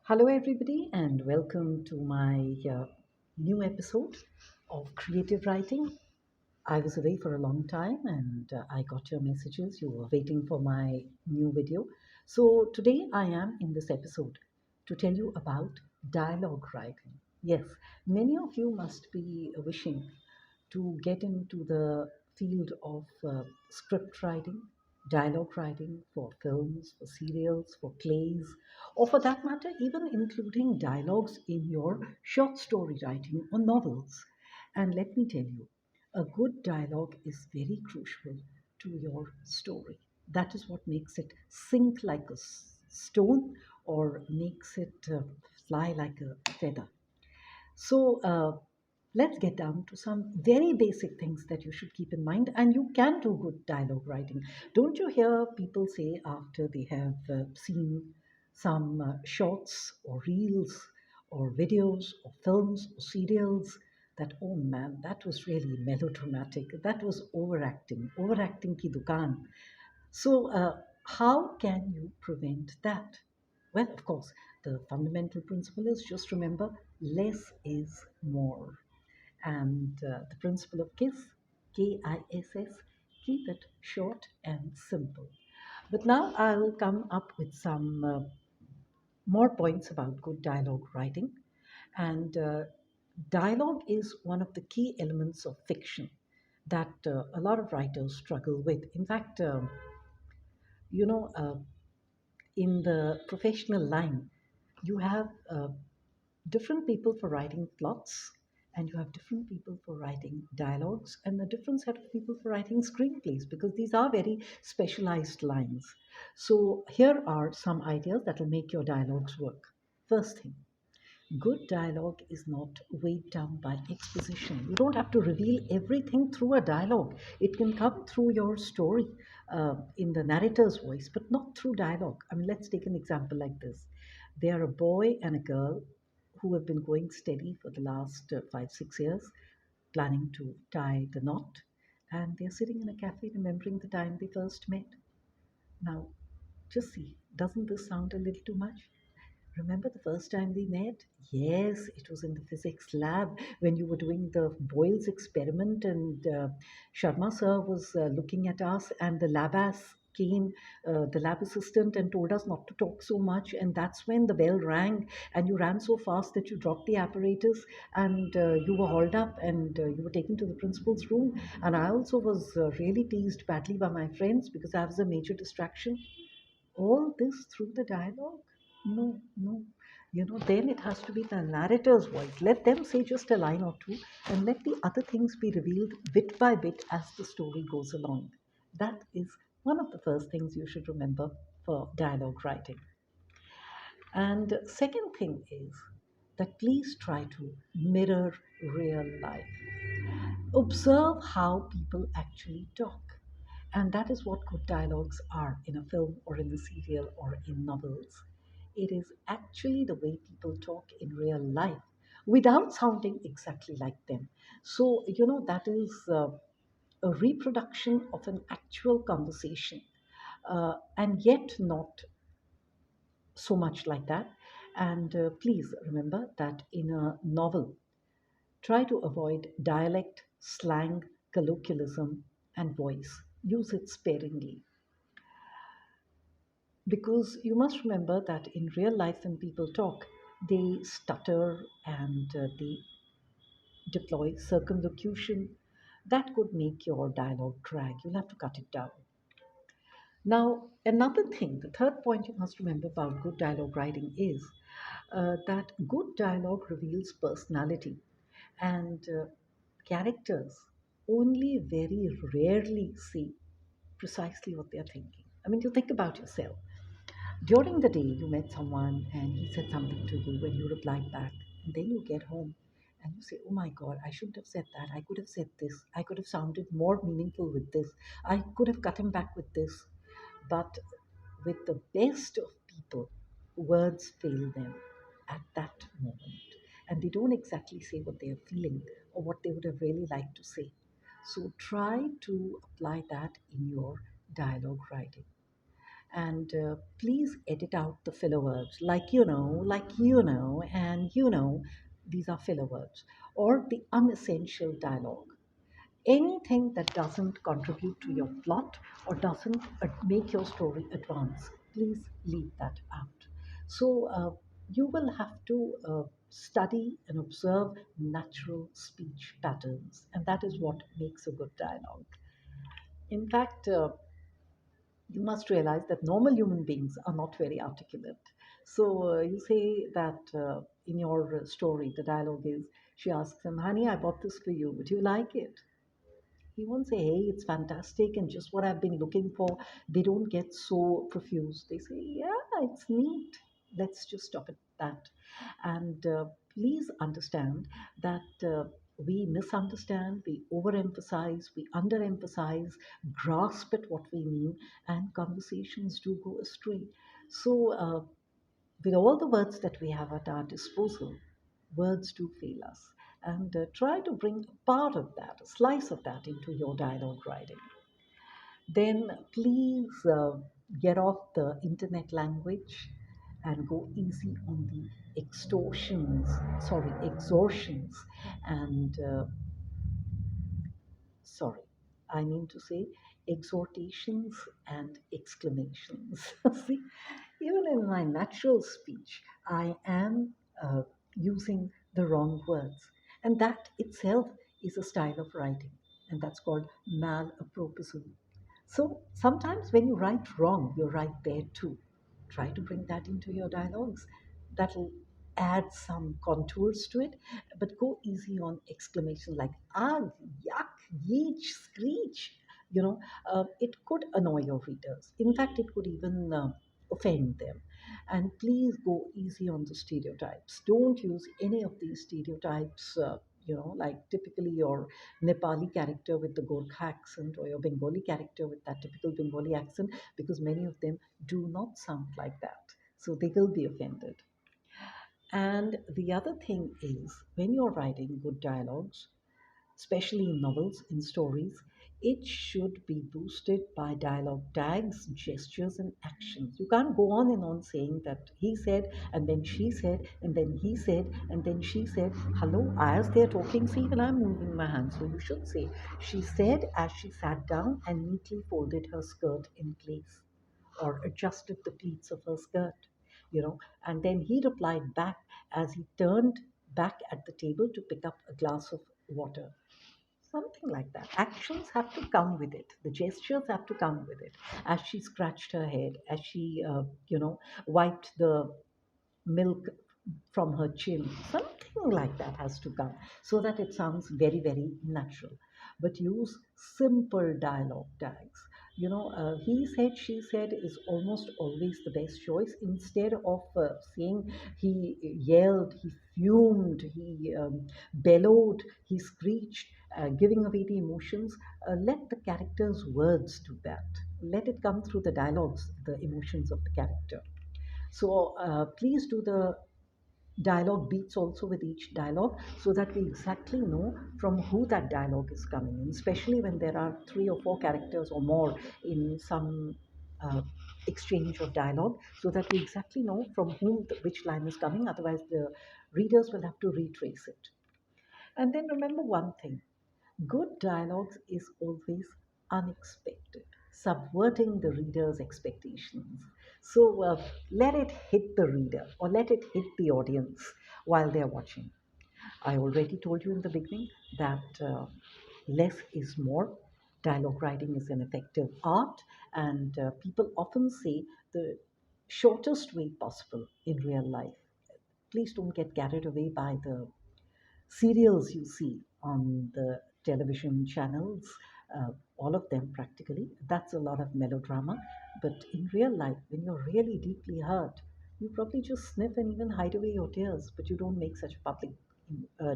Hello, everybody, and welcome to my new episode of creative writing. I was away for a long time and I got your messages. You were waiting for my new video. So, today I am in this episode to tell you about dialogue writing. Yes, many of you must be wishing to get into the field of script writing, dialogue writing for films, for serials, for plays, or for that matter, even including dialogues in your short story writing or novels. And let me tell you, a good dialogue is very crucial to your story. That is what makes it sink like a stone or makes it fly like a feather. So let's get down to some very basic things that you should keep in mind, and you can do good dialogue writing. Don't you hear people say after they have seen some shorts or reels or videos or films or serials that, oh man, that was really melodramatic, that was overacting ki dukaan. So, how can you prevent that? Well, of course, the fundamental principle is just remember less is more. And the principle of KISS, KISS, keep it short and simple. But now I'll come up with some more points about good dialogue writing. And dialogue is one of the key elements of fiction that a lot of writers struggle with. In fact, you know, in the professional line, you have different people for writing plots, and you have different people for writing dialogues, and a different set of people for writing screenplays because these are very specialized lines. So, here are some ideas that will make your dialogues work. First thing, good dialogue is not weighed down by exposition. You don't have to reveal everything through a dialogue. It can come through your story in the narrator's voice, but not through dialogue. I mean, let's take an example like this. They are a boy and a girl who have been going steady for the last 5, 6 years, planning to tie the knot, and they're sitting in a cafe remembering the time they first met. Now, just see, doesn't this sound a little too much? Remember the first time we met? Yes, it was in the physics lab when you were doing the Boyle's experiment, and Sharma sir was looking at us, and the the lab assistant, and told us not to talk so much. And that's when the bell rang, and you ran so fast that you dropped the apparatus, and you were hauled up, and you were taken to the principal's room. And I also was really teased badly by my friends because I was a major distraction. All this through the dialogue? No, no. Then it has to be the narrator's voice. Let them say just a line or two and let the other things be revealed bit by bit as the story goes along. That is one of the first things you should remember for dialogue writing. And second thing is that please try to mirror real life. Observe how people actually talk. And that is what good dialogues are in a film or in a serial or in novels. It is actually the way people talk in real life without sounding exactly like them. So, that is a reproduction of an actual conversation, and yet not so much like that. And please remember that in a novel, try to avoid dialect, slang, colloquialism, and voice. Use it sparingly. Because you must remember that in real life, when people talk, they stutter and they deploy circumlocution. That could make your dialogue drag. You'll have to cut it down. Now, another thing, the third point you must remember about good dialogue writing is that good dialogue reveals personality, and characters only very rarely say precisely what they're thinking. I mean, you think about yourself. During the day, you met someone and he said something to you when you replied back, and then you get home and you say, oh my God, I shouldn't have said that. I could have said this. I could have sounded more meaningful with this. I could have cut him back with this. But with the best of people, words fail them at that moment. And they don't exactly say what they are feeling or what they would have really liked to say. So try to apply that in your dialogue writing. And please edit out the filler words like and these are filler words, or the unessential dialogue. Anything that doesn't contribute to your plot or doesn't make your story advance, please leave that out. So you will have to study and observe natural speech patterns, and that is what makes a good dialogue. In fact, you must realize that normal human beings are not very articulate. So you say that in your story, the dialogue is, she asks him, honey, I bought this for you. Would you like it? He won't say, hey, it's fantastic and just what I've been looking for. They don't get so profuse. They say, yeah, it's neat. Let's just stop at that. And please understand that we misunderstand, we overemphasize, we underemphasize, grasp at what we mean, and conversations do go astray. So, with all the words that we have at our disposal, words do fail us. And try to bring a part of that, a slice of that into your dialogue writing. Then please get off the internet language and go easy on the extortions, and sorry, I mean to say exhortations and exclamations. See, even in my natural speech, I am using the wrong words. And that itself is a style of writing, and that's called malapropism. So sometimes when you write wrong, you write there too. Try to bring that into your dialogues. That'll add some contours to it, but go easy on exclamation like ugh, yuck, yeech, screech. It could annoy your readers. In fact, it could even offend them. And please go easy on the stereotypes. Don't use any of these stereotypes. Like typically your Nepali character with the Gorkha accent or your Bengali character with that typical Bengali accent, because many of them do not sound like that. So they will be offended. And the other thing is, when you're writing good dialogues, especially in novels, in stories, it should be boosted by dialogue tags, gestures, and actions. You can't go on and on saying that he said, and then she said, and then he said, and then she said. Hello, as they're talking, see, even I'm moving my hands. So you should say, she said as she sat down and neatly folded her skirt in place or adjusted the pleats of her skirt, and then he replied back as he turned back at the table to pick up a glass of water. Something like that. Actions have to come with it. The gestures have to come with it. As she scratched her head, as she, wiped the milk from her chin. Something like that has to come so that it sounds very, very natural. But use simple dialogue tags. He said, she said is almost always the best choice. Instead of saying he yelled, he fumed, he bellowed, he screeched, giving away the emotions, let the character's words do that. Let it come through the dialogues, the emotions of the character. So please do the dialogue beats also with each dialogue so that we exactly know from who that dialogue is coming in, especially when there are three or four characters or more in some uh, exchange of dialogue, so that we exactly know from whom which line is coming. Otherwise, the readers will have to retrace it. And then remember one thing: good dialogues is always unexpected, subverting the reader's expectations. So let it hit the reader or let it hit the audience while they're watching. I already told you in the beginning that less is more. Dialogue writing is an effective art, and people often say the shortest way possible in real life. Please don't get carried away by the serials you see on the television channels, all of them practically. That's a lot of melodrama. But in real life, when you're really deeply hurt, you probably just sniff and even hide away your tears, but you don't make such a public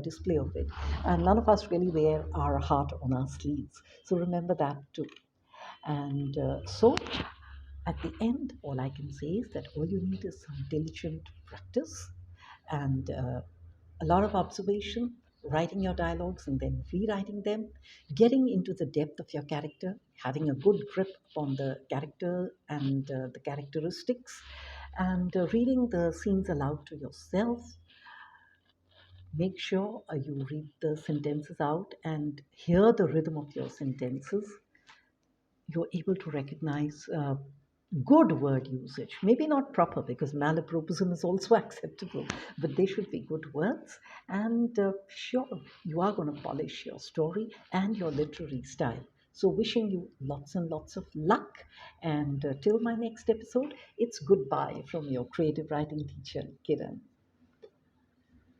display of it. And none of us really wear our heart on our sleeves. So remember that too. And so at the end, all I can say is that all you need is some diligent practice and a lot of observation, writing your dialogues and then rewriting them, getting into the depth of your character, having a good grip on the character and the characteristics, and reading the scenes aloud to yourself. Make sure you read the sentences out and hear the rhythm of your sentences. You're able to recognize good word usage. Maybe not proper, because malapropism is also acceptable, but they should be good words. And sure, you are going to polish your story and your literary style. So, wishing you lots and lots of luck. And till my next episode, it's goodbye from your creative writing teacher, Kiran.